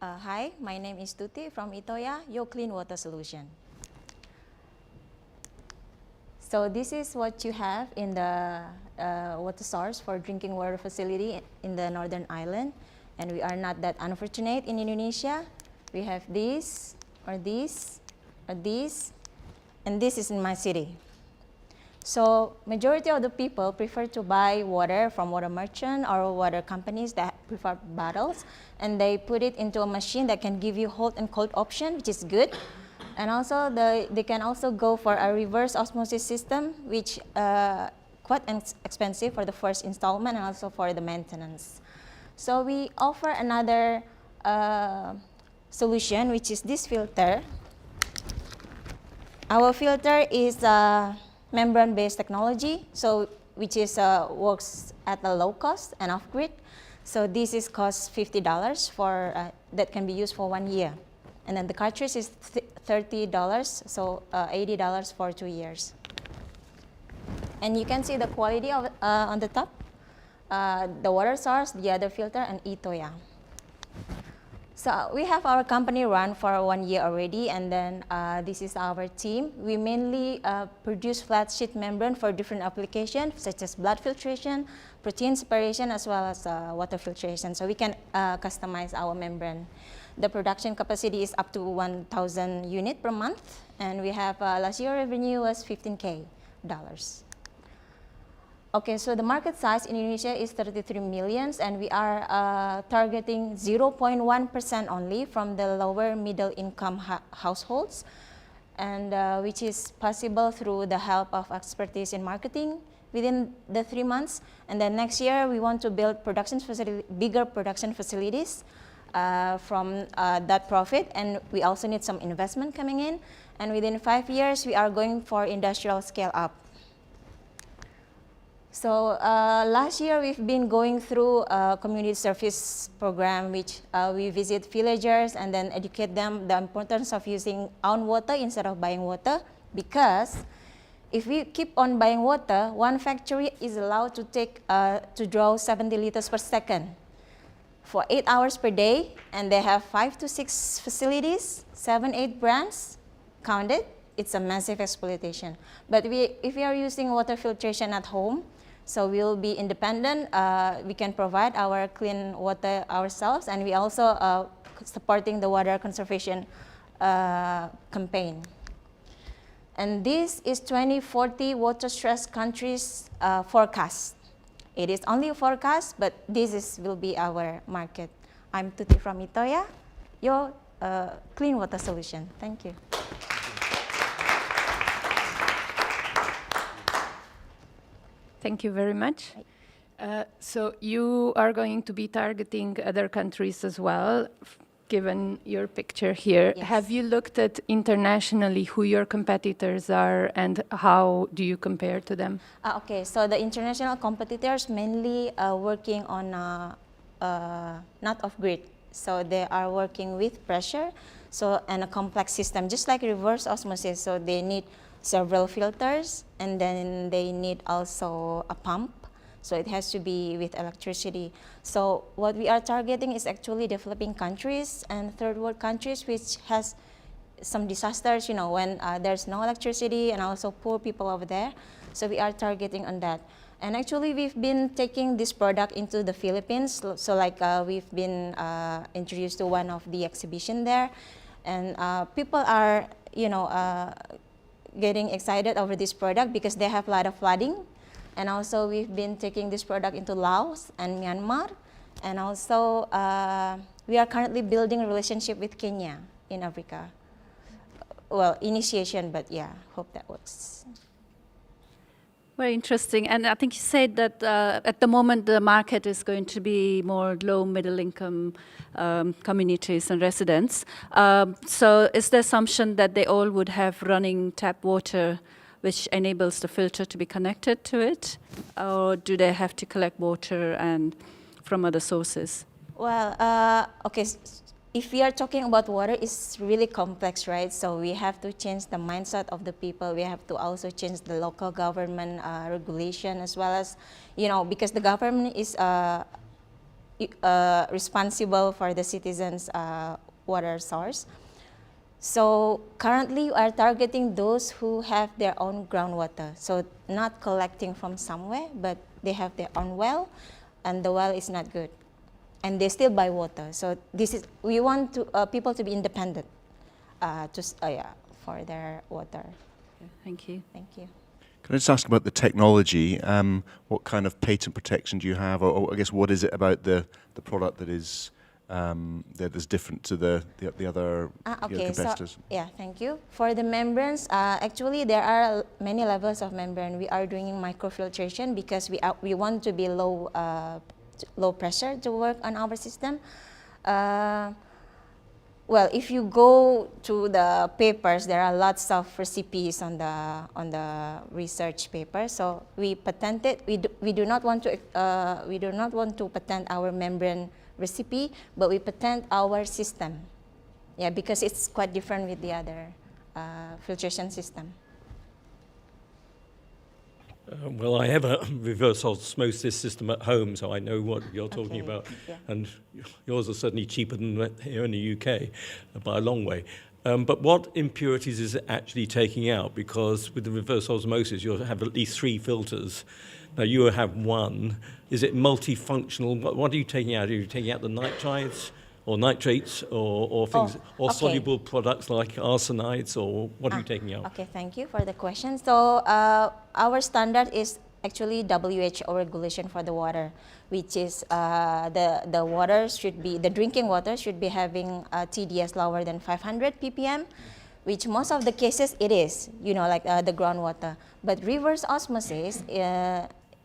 Hi, my name is Tuti from IITOYA, your clean water solution. So this is what you have in the water source for drinking water facility in the Northern Island. And we are not that unfortunate in Indonesia. We have this, or this, or this, and this is in my city. So majority of the people prefer to buy water from water merchant or water companies that prefer bottles, and they put it into a machine that can give you hot and cold option, which is good. And also they can also go for a reverse osmosis system, which quite expensive for the first installment and also for the maintenance. So we offer another solution, which is this filter. Our filter is membrane-based technology, so which is works at a low cost and off-grid. So this is cost $50 for that can be used for 1 year, and then the cartridge is $30, so $80 for 2 years. And you can see the quality of on the top, the water source, the other filter, and IITOYA. So we have our company run for 1 year already, and then this is our team. We mainly produce flat sheet membrane for different applications, such as blood filtration, protein separation, as well as water filtration. So we can customize our membrane. The production capacity is up to 1,000 units per month, and we have last year revenue was $15K. Okay, so the market size in Indonesia is 33 million, and we are targeting 0.1% only from the lower middle income households, and which is possible through the help of expertise in marketing within the 3 months. And then next year we want to build bigger production facilities from that profit, and we also need some investment coming in. And within 5 years we are going for industrial scale up. So last year we've been going through a community service program, which we visit villagers and then educate them the importance of using own water instead of buying water, because if we keep on buying water, one factory is allowed to take to draw 70 liters per second for 8 hours per day, and they have 5 to 6 facilities, 7, 8 brands counted. It's a massive exploitation. But if we are using water filtration at home, so we'll be independent, we can provide our clean water ourselves, and we also supporting the water conservation campaign. And this is 2040 water stressed countries forecast. It is only a forecast, but will be our market. I'm Tuti from IITOYA, your clean water solution. Thank you. Thank you very much. So you are going to be targeting other countries as well, given your picture here. Yes. Have you looked at internationally who your competitors are and how do you compare to them? Okay, so the international competitors mainly working on not off-grid. So they are working with pressure, and a complex system, just like reverse osmosis. So they need several filters, and then they need also a pump. So it has to be with electricity. So what we are targeting is actually developing countries and third world countries which has some disasters, you know, when there's no electricity, and also poor people over there. So we are targeting on that. And actually we've been taking this product into the Philippines. So like we've been introduced to one of the exhibition there, and people are, you know, getting excited over this product because they have a lot of flooding. And also we've been taking this product into Laos and Myanmar, and also we are currently building a relationship with Kenya in Africa. Well, initiation, but yeah, hope that works. Very interesting. And I think you said that at the moment the market is going to be more low middle income communities and residents. So is the assumption that they all would have running tap water which enables the filter to be connected to it? Or do they have to collect water and from other sources? Well, okay, if we are talking about water, it's really complex, right? So we have to change the mindset of the people. We have to also change the local government regulation, as well as, you know, because the government is responsible for the citizens' water source. So currently, we are targeting those who have their own groundwater. So not collecting from somewhere, but they have their own well, and the well is not good, and they still buy water. So we want people to be independent for their water. Thank you. Thank you. Can I just ask about the technology? What kind of patent protection do you have, or I guess what is it about the product that is that is different to the other competitors? So, thank you. For the membranes, actually there are many levels of membrane. We are doing microfiltration because we want to be low pressure to work on our system. Well, if you go to the papers, there are lots of recipes on the research paper. So we patented. We do not want to patent our membrane recipe, but we patent our system. Yeah, because it's quite different with the other filtration system. Well, I have a reverse osmosis system at home, so I know what you're talking about. Yeah. And yours are certainly cheaper than here in the UK by a long way. But what impurities is it actually taking out? Because with the reverse osmosis, you'll have at least 3 filters. Now, you have 1. Is it multifunctional? What are you taking out? Are you taking out the nitrites or nitrates or things, or soluble products like arsenides, or what are you taking out? Okay, thank you for the question. So our standard is actually WHO regulation for the water, which is the water should be, the drinking water should be having a TDS lower than 500 ppm, which most of the cases it is, like the groundwater. But reverse osmosis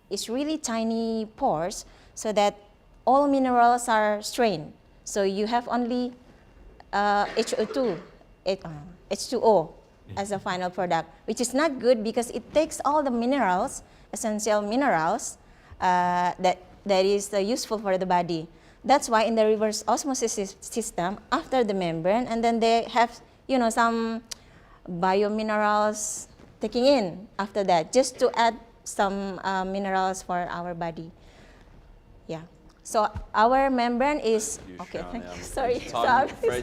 is really tiny pores, so that all minerals are strained. So you have only HO2, H2O as a final product, which is not good because it takes all the minerals, essential minerals, that is useful for the body. That's why in the reverse osmosis system, after the membrane, and then they have some biominerals taking in after that, just to add some minerals for our body. Yeah. So our membrane is okay. Thank you. Sorry. I'm afraid